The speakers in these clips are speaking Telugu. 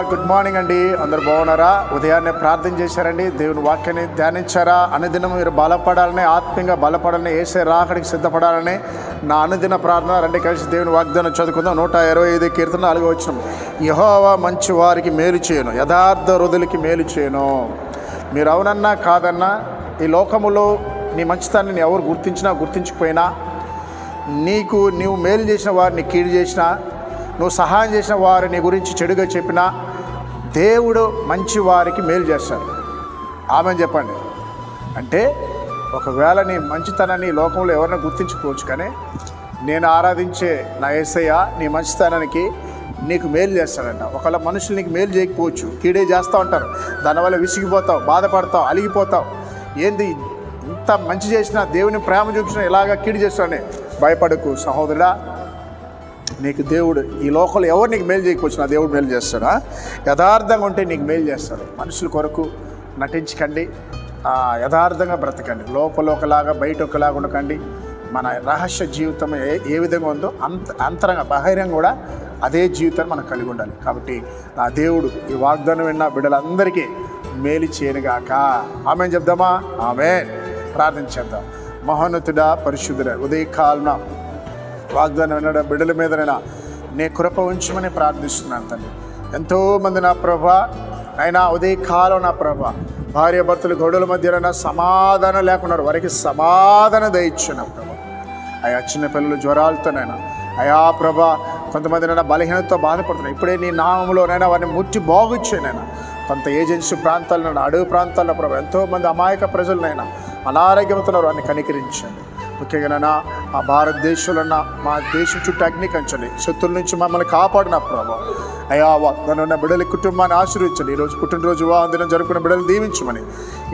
గుడ్ మార్నింగ్ అండి. అందరు బాగున్నారా? ఉదయాన్నే ప్రార్థన చేశారండి, దేవుని వాక్యాన్ని ధ్యానించారా? అనుదినం మీరు బలపడాలని, ఆత్మీయంగా బలపడాలని, యేసే రాకడికి సిద్ధపడాలని నా అనుదిన ప్రార్థన. రండి కలిసి దేవుని వాగ్దానం చదువుకుందాం. 125 కీర్తన 4వ వచనం. యెహోవా మంచి వారికి మేలు చేయను, యథార్థ హృదయులకి మేలు చేయను. మీరు అవునన్నా కాదన్నా ఈ లోకములో నీ మంచితనాన్ని ఎవరు గుర్తించినా గుర్తించకపోయినా, నీవు మేలు చేసిన వారిని కీడు చేసినా, నువ్వు సహాయం చేసిన వారు నీ గురించి చెడుగా చెప్పినా, దేవుడు మంచి వారికి మేలు చేస్తాడు. ఆమెను చెప్పండి. అంటే ఒకవేళ నీ మంచితనాన్ని లోకంలో ఎవరైనా గుర్తించుకోవచ్చు, కానీ నేను ఆరాధించే నా యేసయ్య నీ మంచితనానికి నీకు మేలు చేస్తాడంట. ఒకవేళ మనుషులు నీకు మేలు చేయకపోవచ్చు, కీడే చేస్తూ ఉంటారు. దానివల్ల విసిగిపోతావు, బాధపడతావు, అలిగిపోతావు. ఏంది ఇంత మంచి చేసినా, దేవుని ప్రేమ చూపించినా ఇలాగా కీడు చేస్తాడని భయపడకు సహోదరుడా. నీకు దేవుడు ఈ లోకంలో ఎవరు నీకు మేలు చేయకపోవచ్చు, నా దేవుడు మేలు చేస్తాడా? యథార్థంగా ఉంటే నీకు మేలు చేస్తాడు. మనుషుల కొరకు నటించకండి, యథార్థంగా బ్రతకండి. లోపల ఒకలాగా బయట ఒకలాగా ఉండకండి. మన రహస్య జీవితం ఏ విధంగా ఉందో అంతరంగా బహిరంగ కూడా అదే జీవితాన్ని మనం కలిగి ఉండాలి. కాబట్టి నా దేవుడు ఈ వాగ్దానం విన్న బిడ్డలందరికీ మేలు చేయనుగాక. ఆమెన్ చెప్దామా? ఆమెన్. ప్రార్థించేద్దాం. మహోన్నతుడా, పరిశుద్ధుడా, ఉదయకాలన వాగ్దానం వినడం బిడ్డల మీదనైనా నీ కృప ఉంచమని ప్రార్థిస్తున్నాను తండ్రి. ఎంతోమంది నా ప్రభా అయినా ఉదయకాలం నా ప్రభా భార్యాభర్తలు గొడవల మధ్యన సమాధానం లేకున్నారు, వారికి సమాధానం దయచ్చున్నా ప్రభా. అయా చిన్న పిల్లలు జ్వరాలతోనైనా, అయా ప్రభా కొంతమంది నైనా బలహీనతతో బాధపడుతున్నాయి, ఇప్పుడే నీ నామంలోనైనా వారిని ముట్టి బాగుచ్చానైనా. కొంత ఏజెన్సీ ప్రాంతాలను, అడవి ప్రాంతాల్లో ప్రభా ఎంతోమంది అమాయక ప్రజలనైనా అనారోగ్యంతో వారిని కనికరించండి. ముఖ్యంగా ఆ భారతదేశంలో మా దేశం చుట్టూ అగ్ని కంచండి, శత్రుల నుంచి మమ్మల్ని కాపాడిన ప్రభావ. అయా వాగ్దానం బిడ్డల కుటుంబాన్ని ఆశీర్వించండి. ఈరోజు పుట్టినరోజు వివాహం దినం జరుపుకున్న బిడ్డలు దీవించమని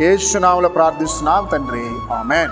యేసు నామములో ప్రార్థిస్తున్నాం తండ్రి. ఆమేన్.